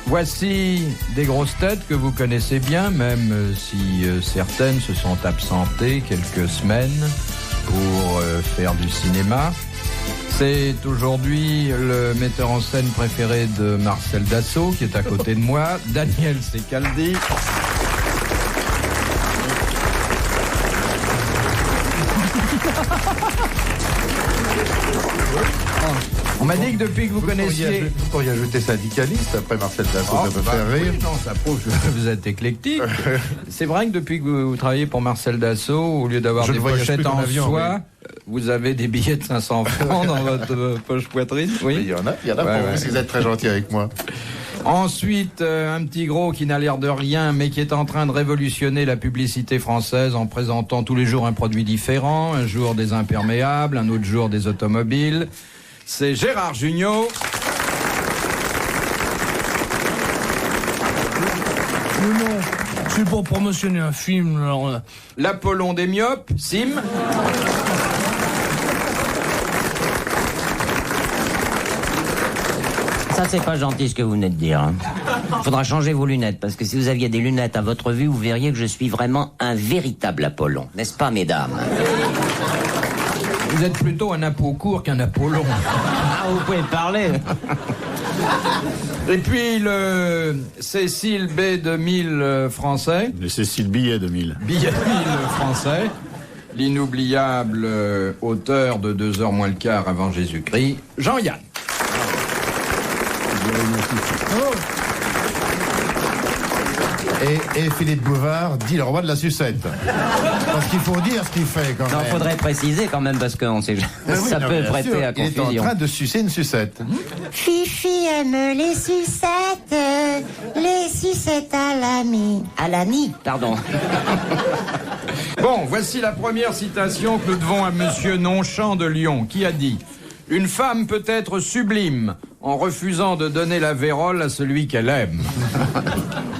Voici des grosses têtes que vous connaissez bien, même si certaines se sont absentées quelques semaines pour faire du cinéma. C'est aujourd'hui le metteur en scène préféré de Marcel Dassault qui est à côté de moi, Daniel Secaldi. On m'a dit que depuis que vous connaissiez... Vous pourriez ajouter syndicaliste après Marcel Dassault, ça peut faire rire. Oui, non, ça prouve que vous êtes éclectique. C'est vrai que depuis que vous travaillez pour Marcel Dassault, au lieu d'avoir des pochettes en soie, vous avez des billets de 500 francs dans votre poche poitrine. Oui, il y en a pour vous si vous êtes très gentil avec moi. Ensuite, un petit gros qui n'a l'air de rien, mais qui est en train de révolutionner la publicité française en présentant tous les jours un produit différent. Un jour des imperméables, un autre jour des automobiles. C'est Gérard Jugnot. Non, c'est pour promotionner un film, alors... L'Apollon des myopes, Sim. Ça, c'est pas gentil ce que vous venez de dire. Hein. Faudra changer vos lunettes, parce que si vous aviez des lunettes à votre vue, vous verriez que je suis vraiment un véritable Apollon. N'est-ce pas, mesdames? Vous êtes plutôt un Apocourt qu'un Apollon. Ah, vous pouvez parler. Et puis le Cécile B. 2000 français. Le Cécile Billet 2000. Billet 2000 français. L'inoubliable auteur de 2h moins le quart avant Jésus-Christ, Jean-Yann. Et Philippe Bouvard dit le roi de la sucette. Parce qu'il faut dire ce qu'il fait quand même. Non, faudrait préciser quand même, parce qu'on sait ça peut prêter sûr, à confusion. Il est en train de sucer une sucette. Fifi aime les sucettes à l'ami. À l'ami, pardon. Bon, voici la première citation que nous devons à monsieur Nonchamp de Lyon, qui a dit « Une femme peut être sublime en refusant de donner la vérole à celui qu'elle aime. »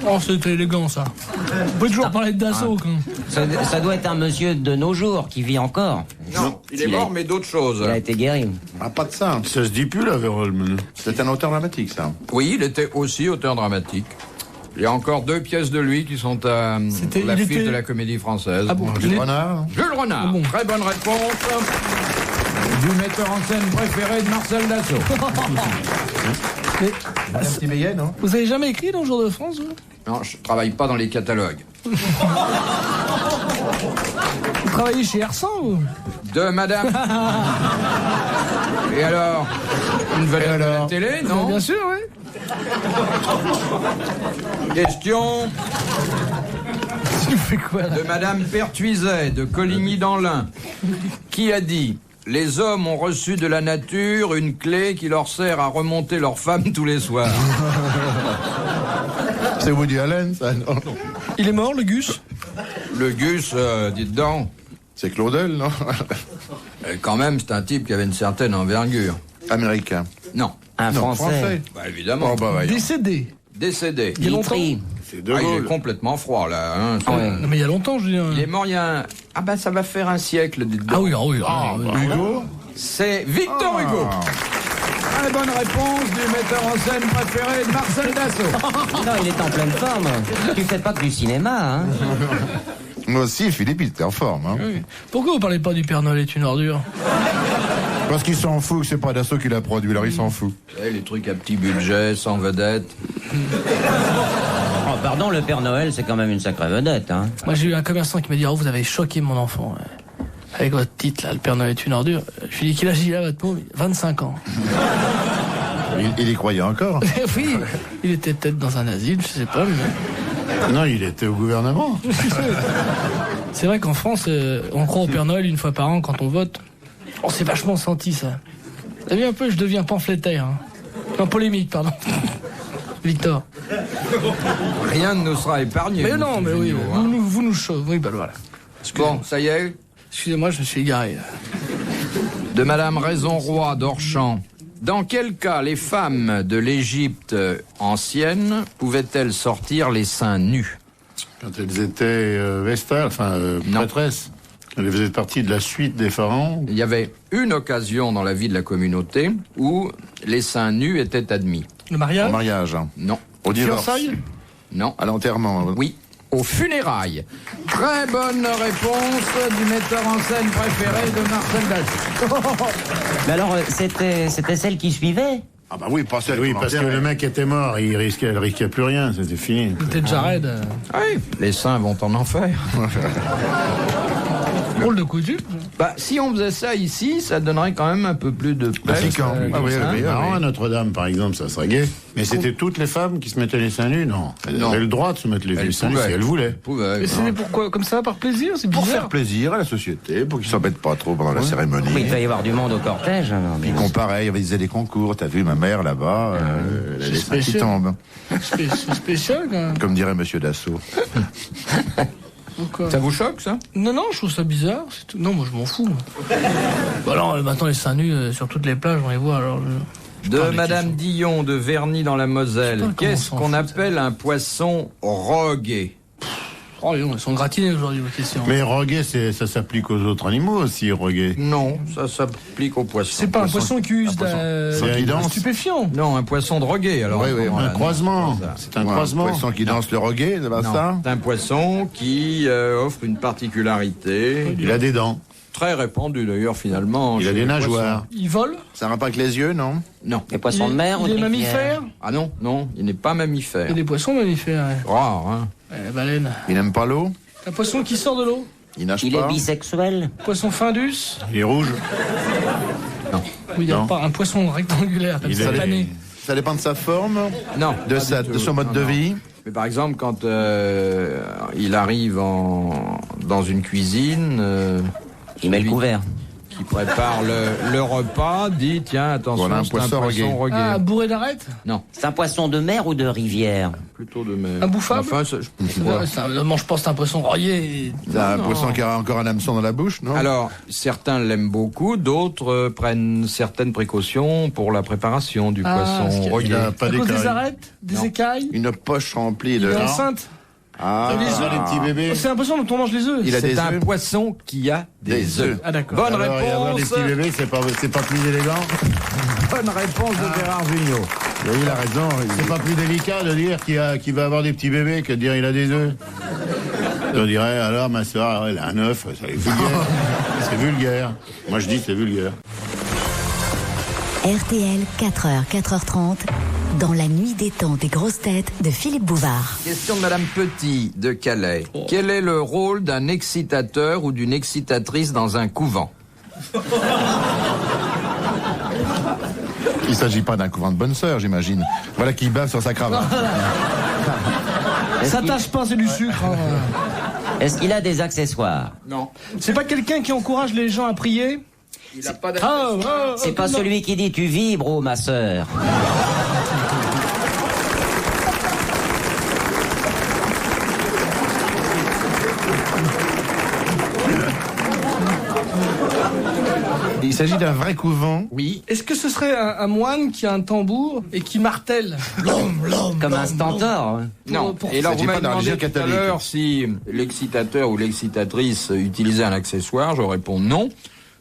Oh, c'était élégant, ça. Vous pouvez toujours parler de Dassault, quand même. Ça doit être un monsieur de nos jours qui vit encore. Non, il est mort, mais d'autres choses. Il a été guéri. Ah, pas de ça. Ça se dit plus, la vérole, maintenant. C'est un auteur dramatique, ça. Oui, il était aussi auteur dramatique. Il y a encore 2 pièces de lui qui sont à l'affiche de la Comédie Française. Ah bon, Jules Renard. Jules Renard. Ah bon. Très bonne réponse du metteur en scène préféré de Marcel Dassault. Mais, Madame Timéier, non? vous avez jamais écrit dans le Jour de France, vous? Non, je travaille pas dans les catalogues. Vous travaillez chez R100, vous? De madame. Et alors? Une vedette de la télé, non? Bien sûr, oui. Question Tu fais quoi, là? de madame Pertuiset de Coligny dans l'Ain, qui a dit « Les hommes ont reçu de la nature une clé qui leur sert à remonter leur femme tous les soirs. » C'est Woody Allen, ça, non? Il est mort, le Gus? Le Gus, dites donc, C'est Claudel, non? quand même, c'est un type qui avait une certaine envergure. Américain. Non. Un Non, Français. Bah, évidemment. Oh, bah, voyons. Décédé. Décédé. Il y a longtemps? Guitry. C'est De Ah, il est Gaulle. complètement froid, là. Hein, ça. Non, mais il y a longtemps, je veux dire. Il est mort il y a un... Ah bah, ça va faire un siècle, dites donc. Ah oui, ah oui. Hugo. C'est Victor Hugo. Très bonne réponse du metteur en scène préféré de Marcel Dassault. Non, il est en pleine forme. Tu fais pas que du cinéma, hein? Moi aussi, Philippe, il était en forme. Hein. Oui. Pourquoi vous parlez pas du Père Noël est une ordure? Parce qu'il s'en fout que c'est pas Dassault qui l'a produit, alors il s'en fout. Les trucs à petit budget, sans vedette. Oh, pardon, le Père Noël, c'est quand même une sacrée vedette, hein? Moi, j'ai eu un commerçant qui m'a dit « Oh, vous avez choqué mon enfant. Avec votre titre, là, le Père Noël est une ordure. » Je lui ai dit « Quel âge il a, votre pauvre ?» 25 ans. Il y croyait encore. Oui, il était peut-être dans un asile, je sais pas. Mais... Non, il était au gouvernement. C'est vrai qu'en France, on croit au Père Noël une fois par an quand on vote. Oh, c'est vachement senti, ça. Vous avez vu un peu, je deviens pamphlétaire. Hein. Non, polémique, pardon. Victor. Rien ne nous sera épargné. Mais non, mais oui, Jugnot, hein. vous nous chauffe. Oui, bah voilà. Bon, ça y est. Excusez-moi, je me suis égaré. De Madame Raison-Roi d'Orchamps. Dans quel cas les femmes de l'Égypte ancienne pouvaient-elles sortir les seins nus? Quand elles étaient vestales, prêtresses. Elles faisaient partie de la suite des pharaons. Il y avait une occasion dans la vie de la communauté où les seins nus étaient admis. Le mariage? Au mariage. Hein. Non. Au divorce. Fiançailles? Non. À l'enterrement. Oui. Aux funérailles. Très bonne réponse du metteur en scène préféré de Marcel Dassault. Mais alors, c'était celle qui suivait? Ah bah oui, pas celle Oui, qu'on parce que enterrait. le mec était mort, elle risquait plus rien, c'était fini. Peut-être Jared. Oui, les saints vont en enfer. Drôle de coutume. Bah, si on faisait ça ici, ça donnerait quand même un peu plus de place. piquant. Ah oui, oui, Marrant à Notre-Dame, par exemple, ça serait gay. Mais c'était toutes les femmes qui se mettaient les seins nus, non. Elles Non. avaient le droit de se mettre les Elles seins nus pouvaient. si elles voulaient. Mais c'était pourquoi? Comme ça, par plaisir? C'est Pour bizarre. faire plaisir à la société, pour qu'ils s'embêtent pas trop pendant la cérémonie. Oui, il va y avoir du monde au cortège. Alors, Puis compareil, ils faisaient des concours. T'as vu ma mère là-bas, elle a les seins qui spécial. tombent. C'est spécial, quand même. Comme dirait Monsieur Dassault. Pourquoi? Ça vous choque, ça? Non, non, je trouve ça bizarre. C'est tout. Non, moi, je m'en fous. Bah alors, maintenant, les seins nus sur toutes les plages, on les voit. Alors, De Madame Dillon de Verny dans la Moselle. Je sais pas comment Qu'est-ce on s'en qu'on fout, appelle un poisson rogué? oh, ils sont gratinés aujourd'hui, vos questions. Mais roguer, ça s'applique aux autres animaux aussi, roguer. Non, ça s'applique aux poissons. C'est pas un poisson qui use C'est d'un un stupéfiant. Non, un poisson drogué, alors. Oui, oui, Un croisement. C'est un croisement. Un poisson qui danse le roguet, c'est pas Non, ça? c'est un poisson qui offre une particularité Il a des dents. très répandue d'ailleurs finalement. Il a chez des les nageoires. Il vole. Ça n'a pas avec les yeux, non? poissons. Non. les poissons de mer ou Il de est rivière? mammifère. Ah non, non, il n'est pas Il mammifère. y a des poissons mammifères. Ouais. Rare, hein. Baleine. Il n'aime pas l'eau? Un poisson qui sort de l'eau. Il nage Il pas? est bisexuel? Poisson Findus. Il est rouge. Oui, il y a Non. pas un poisson rectangulaire comme Il ça est- plané. Ça dépend de sa forme, Non. de pas du tout. son mode Non, de non. vie. Mais par exemple, quand il arrive dans une cuisine, Il met le Lui. couvert. qui prépare le repas, dit tiens, attention, Voilà un c'est poisson rogué. Ah, bourré d'arêtes. Non, C'est un poisson de mer ou de rivière? plutôt de mer. Imbouffable. Enfin, Ne mange pas, c'est un poisson rayé. C'est un Non. poisson qui a encore un hameçon dans la bouche, non? Alors, certains l'aiment beaucoup, d'autres prennent certaines précautions pour la préparation du Ah, poisson ce qui- rogué. Il a pas À cause des d'écailles. arêtes, des Non. écailles. Une poche remplie Il de... est enceinte. Ah, Les œufs. Les petits bébés. C'est un poisson dont on mange les œufs. Il a C'est des un œufs. poisson qui a des œufs. Ah d'accord. Bonne Alors, et avoir des réponse. petits bébés, c'est pas plus élégant. Bonne réponse de Gérard Jugnot. Oui, il a raison. C'est pas plus délicat de dire qu'il va avoir des petits bébés que de dire il a des œufs. On dirait, alors ma soeur, elle a un œuf, c'est vulgaire. C'est vulgaire. Moi je dis c'est vulgaire. RTL, 4h, 4h30, dans la nuit des temps des grosses têtes de Philippe Bouvard. Question de Madame Petit de Calais. Quel est le rôle d'un excitateur ou d'une excitatrice dans un couvent? Il s'agit pas d'un couvent de bonnes sœurs, j'imagine. Voilà qui bave sur sa cravate. Ça tâche pas, c'est du sucre. hein. Est-ce qu'il a des accessoires? Non. C'est pas quelqu'un qui encourage les gens à prier. Il n'a pas C'est pas non. celui qui dit tu vibres, oh ma sœur. Il s'agit d'un vrai couvent. Oui. Est-ce que ce serait un moine qui a un tambour et qui martèle? Comme un stentor. Non. pour- Et alors, s'agit vous pas m'avez d'un demandé religieux tout à catholique. l'heure si l'excitateur ou l'excitatrice utilisait un accessoire. Je réponds non.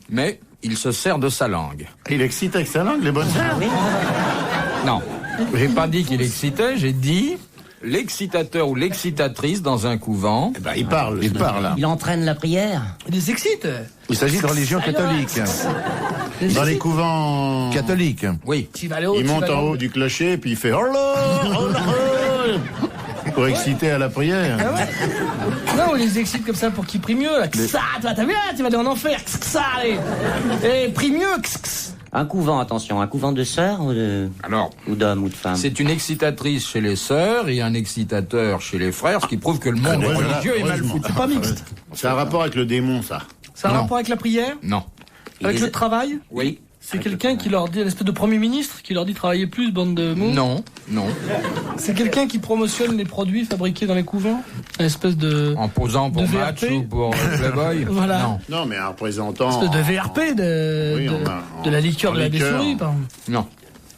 Mais il se sert de sa langue. Il excite avec sa langue, les bonnes sœurs. Non. J'ai pas dit qu'il excitait, j'ai dit l'excitateur ou l'excitatrice dans un couvent. Eh ben, il parle. Il parle. Il entraîne la prière. Il les excite. Il s'agit de religion catholique. Dans les couvents. Catholique. Oui. Tu vas aller haut, Il tu monte vas en aller haut du clocher, puis il fait oh là, oh là, oh là pour exciter à la prière. Non, on les excite comme ça pour qu'ils prient mieux. Là. Ça, t'as vu là, tu vas aller en enfer. Ça, allez. Et prie mieux. Un couvent, attention, un couvent de sœurs Alors, ou d'hommes ou de femmes? c'est une excitatrice chez les sœurs et un excitateur chez les frères, ce qui prouve que le monde Heureusement. religieux est mal foutu. C'est pas mixte. C'est un rapport avec le démon, ça. Ça a un Non. rapport avec la prière? Non. Avec Il le travail? Oui. C'est quelqu'un qui leur dit, une espèce de premier ministre, qui leur dit travailler plus, bande de mous? Non. Non. C'est quelqu'un qui promotionne les produits fabriqués dans les couvents? Une espèce de... En posant pour De Match VRP? ou pour Playboy. Voilà. Non. Non, mais un représentant. Une espèce de VRP Oui, de la liqueur en de la liqueur. souris, par exemple. Non.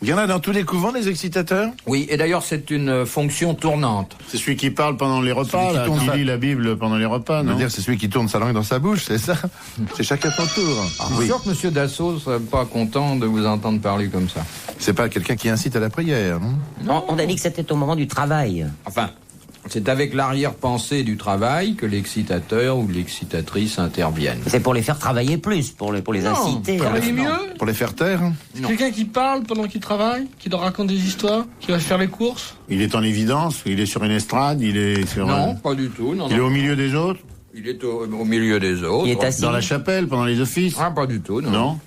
Il y en a dans tous les couvents, des excitateurs? Oui, et d'ailleurs, c'est une fonction tournante. C'est celui qui parle pendant les repas, Celui qui là, tourne qui ça. lit la Bible pendant les repas, Je veux non? dire, c'est celui qui tourne sa langue dans sa bouche, c'est ça? C'est chacun son tour. Je suis sûr que M. Dassault serait pas content de vous entendre parler comme ça. C'est pas quelqu'un qui incite à la prière, non? On a dit que c'était au moment du travail. Enfin, c'est avec l'arrière-pensée du travail que l'excitateur ou l'excitatrice interviennent. C'est pour les faire travailler plus, pour les inciter. Travailler mieux. Pour les faire taire? Non. Quelqu'un qui parle pendant qu'il travaille, qui leur raconte des histoires, qui va faire les courses. Il est en évidence, il est sur une estrade, il est sur... Non, pas du tout. Non, Il est non. au milieu des autres, Il est au milieu des autres. Il est assis. dans la chapelle, pendant les offices. Ah, pas du tout, non. Non?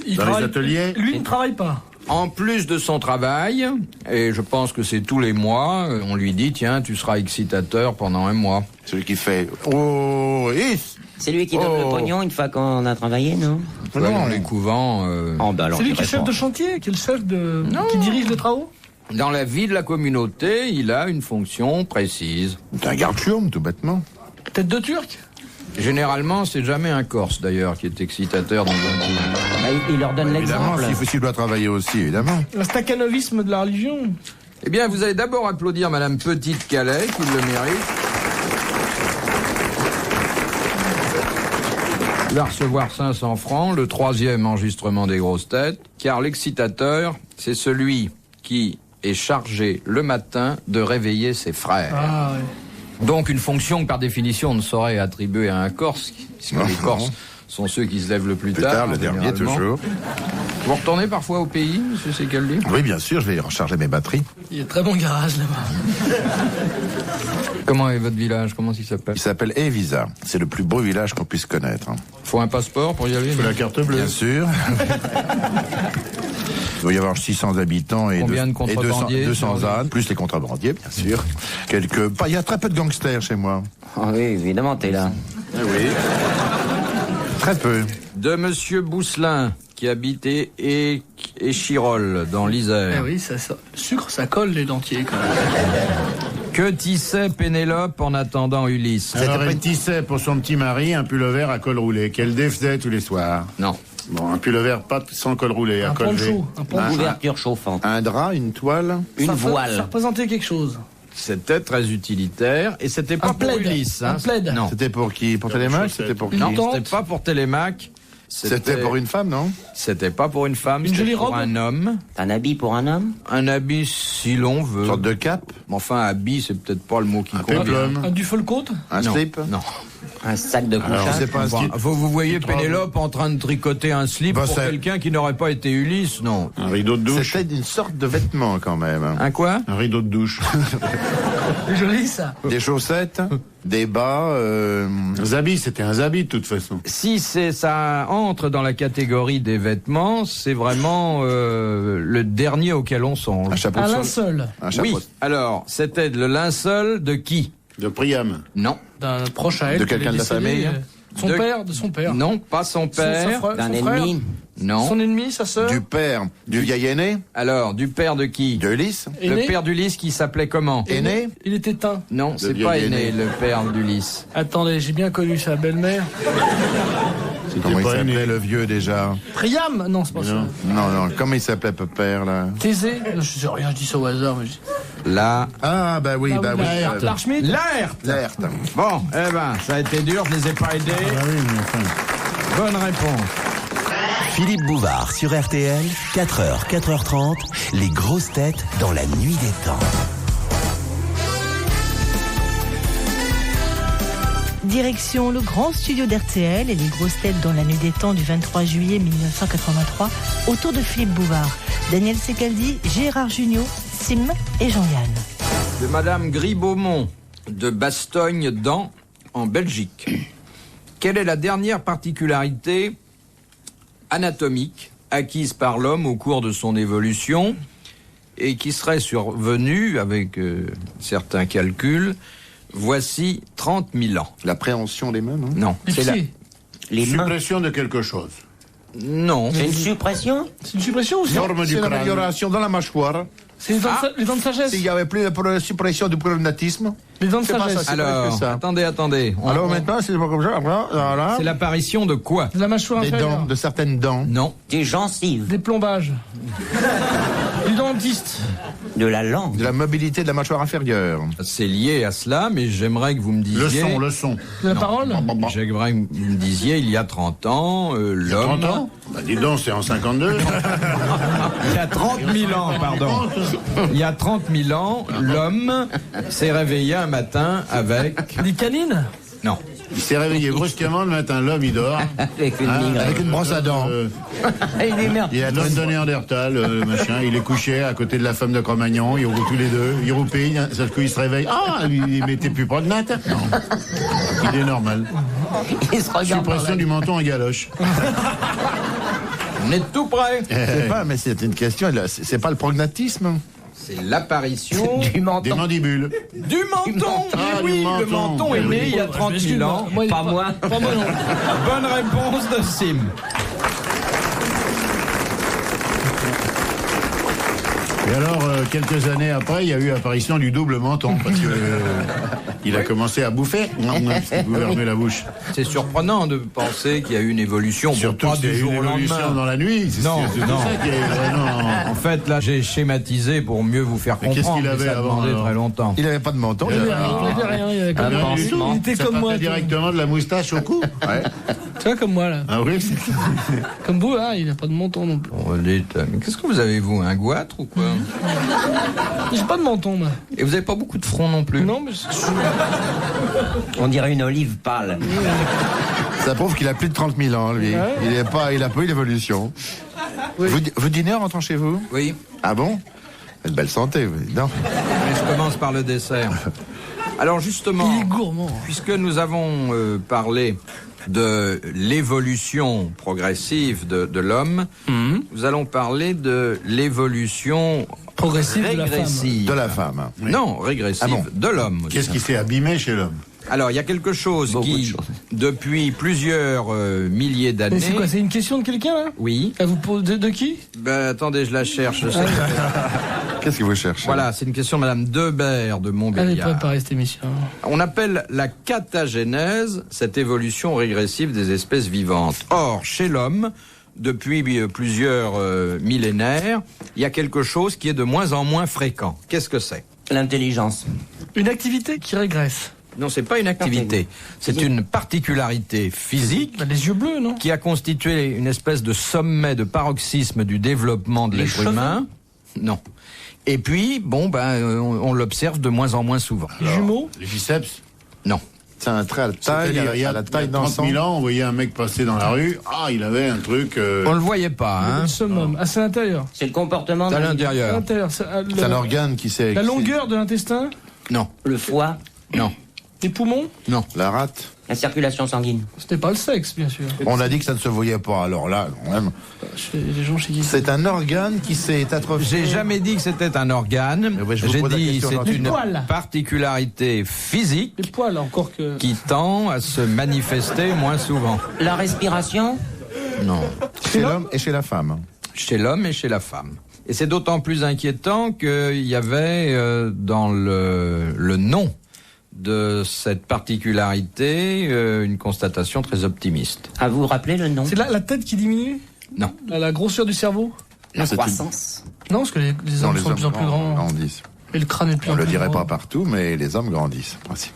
Il Dans les travaille- ateliers. Lui ne travaille pas. En plus de son travail, et je pense que c'est tous les mois, on lui dit, tiens, tu seras excitateur pendant un mois. Celui qui fait oh, is. C'est lui qui donne le pognon une fois qu'on a travaillé, non? Tu vois, dans les couvents, Oh, bah alors, C'est lui je qui est chef réponds. de chantier, qui est le chef de... qui dirige les travaux. dans la vie de la communauté, il a une fonction précise. C'est un garde-chiourme, tout bêtement. Tête de Turc. Généralement, c'est jamais un Corse, d'ailleurs, qui est excitateur dans un coup. Bah, il leur donne Évidemment, l'exemple. s'il doit travailler aussi, évidemment. Le staccanovisme de la religion. Eh bien, vous allez d'abord applaudir Madame Petite-Calais, qui le mérite. Il va recevoir 500 francs, le 3e enregistrement des grosses têtes, car l'excitateur, c'est celui qui est chargé le matin de réveiller ses frères. Ah ouais. Donc une fonction que par définition on ne saurait attribuer à un Corse, puisque les Corses sont ceux qui se lèvent le plus Plus tard, le dernier, généralement. toujours. Vous retournez parfois au pays, monsieur Secaldi? Oui, bien sûr, je vais recharger mes batteries. Il y a très bon garage là-bas. Comment est votre village? Comment il s'appelle? Il s'appelle Evisa. C'est le plus beau village qu'on puisse connaître. Faut un passeport pour y aller? Faut la carte bleue. Bien sûr. Il doit y avoir 600 habitants et, Combien de et contrebandiers 200 ânes, plus les contrebandiers, bien sûr. Il y a très peu de gangsters chez moi. Ah oui, évidemment, t'es là. Oui. Très peu. De monsieur Bousselin, qui habitait Échirol, dans Eh l'Isère. oui, le sucre, ça colle les dentiers quand même. Que tissait Pénélope en attendant Ulysse? Alors, elle tissait pour son petit mari un pull-over à col roulé, qu'elle défaisait tous les soirs. Non. Bon, un pull-over pas sans col roulé, à Un col V. poncho. Un poncho. Couverture chauffante. Un drap, une toile. Une Ça voile. représentait quelque chose. C'était très utilitaire, et c'était pas Un pour plaid. Ulysse. Un plaid. Non. C'était pour qui? Pour Télémac? chaussettes. C'était pour qui? Non, tente. c'était pas pour Télémac. C'était pour une femme, non? C'était pas pour une femme, Une c'était jolie pour robe. un homme. Un habit pour un homme? Un habit, si l'on veut. Une sorte de cape? Mais enfin, habit, c'est peut-être pas le mot qui Un convient. péplum. Un du folcoat. Un Non, slip? non. Un sac de Alors, couchage? C'est pas un Enfin, slip. vous voyez Petite robe. Pénélope en train de tricoter un slip Bah, pour c'est- quelqu'un qui n'aurait pas été Ulysse, non. Un rideau de douche. C'était une sorte de vêtement, quand même. Un quoi? Un rideau de douche. C'est joli ça. Des chaussettes, des bas, Un zabi, c'était un zabi de toute façon. Si ça entre dans la catégorie des vêtements, c'est vraiment le dernier auquel on un songe. chapeau Un de sol. linceul. Un chapeau Oui. Alors, c'était le linceul de qui? De Priam. Non. D'un proche à elle. De qui quelqu'un est de la décédé, famille. Son De- père, de son père. Non, pas son père. D'un son frère, ennemi? Non. Son ennemi, sa sœur. Du père, du vieil aîné, Alors, du père de qui? de Ulysse, Le Aîné. père d'Ulysse qui s'appelait comment? aîné. Il était teint. Non, c'est vieil pas aîné. aîné, le père d'Ulysse. Attendez, j'ai bien connu sa belle-mère. Comment il pas s'appelait aîné. le vieux déjà? Priam. Non, c'est pas ça. Non. Non, comment il s'appelait père là? Thésée. Je sais rien, je dis ça au hasard. Mais Là. Ah bah oui, bah oui. L'Archmite. Laert. Laerte. Bon, eh ben, ça a été dur, je les ai pas aidés. Ah oui, mais enfin. Bonne réponse. Philippe Bouvard sur RTL, 4h, 4h30, les grosses têtes dans la nuit des temps. Direction le grand studio d'RTL et les grosses têtes dans la nuit des temps du 23 juillet 1983 autour de Philippe Bouvard, Daniel Secaldi, Gérard Jugnot, Sim et Jean-Yann. De Madame Gribaumont de Bastogne-dans, en Belgique. Quelle est la dernière particularité anatomique acquise par l'homme au cours de son évolution et qui serait survenue, avec certains calculs, voici 30 000 ans? L'appréhension des mains, non? Non, Les c'est la... pieds. Les mains? Suppression de quelque chose. Non, C'est une suppression? C'est une suppression ou c'est Forme du C'est crâne. l'amélioration dans la mâchoire. C'est les dents de sagesse. S'il n'y avait plus la suppression du prognatisme. Les dents de C'est pas sagesse. ça, Alors, ça. attendez. Alors maintenant, c'est pas comme ça. Voilà. C'est l'apparition de quoi? De la mâchoire Des inférieure. dents, de certaines dents. Non. Des gencives. Des plombages. Du dentiste. De la langue. De la mobilité de la mâchoire inférieure. C'est lié à cela, mais j'aimerais que vous me disiez... Le son. De la parole. J'aimerais que vous me disiez, il y a 30 ans, Il y a 30 l'homme... ans Bah dis donc, c'est en 52. Il y a 30 000 ans, pardon. Il y a 30 000 ans, l'homme s'est réveillé un matin avec... Des canines. Non. Il s'est réveillé brusquement le matin, l'homme il dort. Avec une migraine. Avec une brosse à dents. Il est merde. Il y a l'homme de Néandertal, le machin, il est couché à côté de la femme de Cro-Magnon, ils roulent tous les deux, ils roupillent, d'un coup il se réveille. Ah, il mettait plus prognate. Non. Il est normal. Il se regarde. Suppression du menton en galoche. On est tout près. C'est pas, mais c'est une question. C'est pas le prognatisme. C'est l'apparition Du Des menton. mandibules. du menton. Ah, Mais oui, du le menton. menton est né il y a 30 000 ans. Moi, Pas moi. Pas moi non. Bonne réponse de Sim. Et alors, quelques années après, il y a eu apparition du double menton, parce que il a commencé à bouffer. Non, parce qu'il pouvait fermer la bouche. C'est surprenant de penser qu'il y a eu une évolution. Surtout pas qu'il y a du eu jour une au évolution lendemain. dans la nuit. Non, c'est non. ça qui est... non. En fait, là, j'ai schématisé pour mieux vous faire Mais qu'est-ce comprendre. qu'il avait mais ça avant, demandait alors très longtemps. Il avait pas de menton. Il avait rien, il avait comme Rien moi. du tout. Il était Ça comme partait moi. directement de la moustache au cou. Ouais. Tu vois, comme moi, là. Ah oui, c'est... Comme vous, là, il n'a pas de menton non plus. Bon, dites, mais qu'est-ce que vous avez, vous? Un goitre ou quoi? J'ai pas de menton, moi. Et vous avez pas beaucoup de front non plus? Non, mais On dirait une olive pâle. Ça prouve qu'il a plus de 30 000 ans, lui. Ouais. Il a pas eu l'évolution. Oui. Vous dînez en rentrant chez vous? Oui. Ah bon? Une belle santé, oui. Non. Mais je commence par le dessert. Alors justement, il est gourmand. puisque nous avons parlé de l'évolution progressive de l'homme, nous allons parler de l'évolution Progressive de la femme. régressive. De la femme. Non, régressive Ah bon. de l'homme. Qu'est-ce qui s'est abîmé chez l'homme? Alors, il y a quelque chose Beaucoup de qui, choses. depuis plusieurs milliers d'années... Mais c'est quoi, c'est une question de quelqu'un, là? Oui. À vous poser de qui? Ben, attendez, je la cherche. Je sais que- Qu'est-ce que vous cherchez? Voilà, c'est une question de Madame Debert de Allez, Montbéliard. préparez cette émission. On appelle la catagénèse cette évolution régressive des espèces vivantes. Or, chez l'homme, depuis plusieurs millénaires, il y a quelque chose qui est de moins en moins fréquent. Qu'est-ce que c'est? L'intelligence. Une activité qui régresse. Non, c'est pas une activité. C'est une particularité physique Bah, les yeux bleus, non? qui a constitué une espèce de sommet, de paroxysme du développement de Les l'être cheveux humain. Non. Et puis, bon, ben, on l'observe de moins en moins souvent. Jumeaux? Les biceps. Non. C'est un trait à la taille, C'est-à-dire, il y à a la taille 30 d'ensemble. 000 ans, on voyait un mec passer dans la rue. Ah, il avait un truc... On le voyait pas, hein. Le summum. Ah, c'est à l'intérieur. C'est le comportement C'est à de À l'intérieur. l'intérieur. C'est un organe qui s'est... La longueur de l'intestin? Non. le foie, Non. Les poumons? Non. La rate. la circulation sanguine. C'était pas le sexe, bien sûr. On a dit que ça ne se voyait pas, alors là, quand même. Les gens chez qui? C'est un organe qui s'est atrophié. J'ai jamais dit que c'était un organe. Mais je vous J'ai pose la dit question c'est gentiment. une Les poils. particularité physique Les poils, encore que. qui tend à se manifester moins souvent. La respiration, Non. Chez l'homme et chez la femme. Chez l'homme et chez la femme. Et c'est d'autant plus inquiétant qu'il y avait dans le nom de cette particularité une constatation très optimiste. à vous rappeler le nom? C'est la tête qui diminue? Non. La grosseur du cerveau? La c'est croissance. Non, parce que les Non, hommes les sont de plus en plus grands. grandissent. Et le crâne est de plus On en le plus dirait grand. pas partout, mais les hommes grandissent, en principe.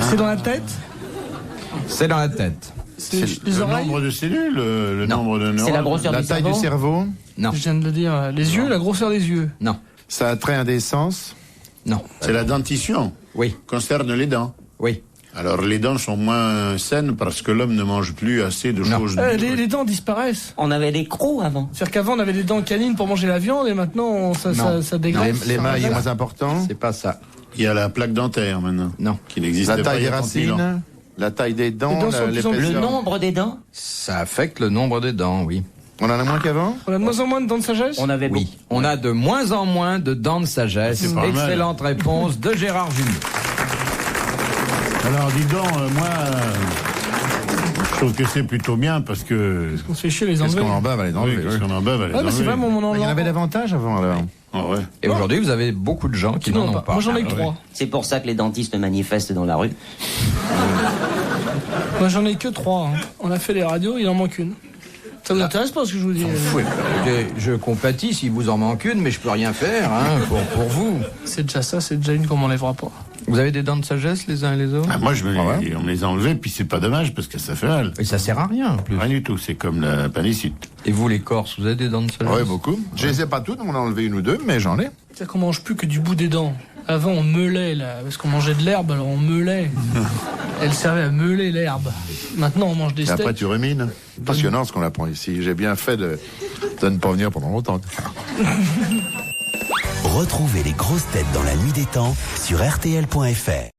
C'est dans la tête? C'est dans la tête. C'est les Le oreilles? nombre de cellules, le Non. nombre de neurones. C'est la grosseur La du taille cerveau. du cerveau, Non. Je viens de le dire. Les yeux, la grosseur des yeux. Non. ça a trait à des sens. Non. C'est la dentition. Oui. Concerne les dents. Oui. Alors les dents sont moins saines parce que l'homme ne mange plus assez de Non. choses. Les dents disparaissent. On avait des crocs avant. C'est-à-dire qu'avant, on avait des dents canines pour manger la viande et maintenant, ça Les, dégraisse. les ça mailles régresse. moins importants. C'est pas ça. Il y a la plaque dentaire maintenant. Non. Qui n'existait La pas taille il y des a 30 000 ans. racines. La taille des dents. Les dents sont de plus en plus- Le l'épaisseur. nombre des dents, Ça affecte le nombre des dents, oui. On en a moins qu'avant. On a de moins en moins de dents de sagesse? on avait Oui. On a de moins en moins de dents de sagesse. C'est pas mal. Excellente réponse de Gérard Junior. Alors dis donc, moi, je trouve que c'est plutôt bien parce que... On se fait chier les Qu'est-ce enlever. qu'on en bave à les Oui, enlever, qu'est-ce oui. qu'on en bave à les Ouais, mais c'est enlever. vrai, mon Il y en avait davantage avant, alors. Ah ouais. Et aujourd'hui, vous avez beaucoup de gens qui n'en ont pas. Moi, j'en ai que Ah, 3. C'est pour ça que les dentistes manifestent dans la rue. Moi, j'en ai que 3. On a fait les radios, il en manque une. Ça vous intéresse pas ce que je vous dis? Je compatis s'il vous en manque une, mais je peux rien faire pour vous. C'est déjà ça, c'est déjà une qu'on m'enlèvera pas. Vous avez des dents de sagesse les uns et les autres? Ah, moi, on me les a enlevés, puis c'est pas dommage, parce que ça fait mal. Et ça sert à rien en plus. Rien du tout, c'est comme la panicite. Et vous les Corses, vous avez des dents de sagesse? Oui, beaucoup. Je les ai pas toutes, on en a enlevé une ou deux, mais j'en ai. C'est qu'on mange plus que du bout des dents. Avant, on meulait, là, parce qu'on mangeait de l'herbe, alors on meulait. Elle servait à meuler l'herbe. Maintenant, on mange des Et steaks. après, tu rumines. Passionnant ce qu'on apprend ici. J'ai bien fait de ne pas venir pendant longtemps. Retrouvez les grosses têtes dans la nuit des temps sur RTL.fr.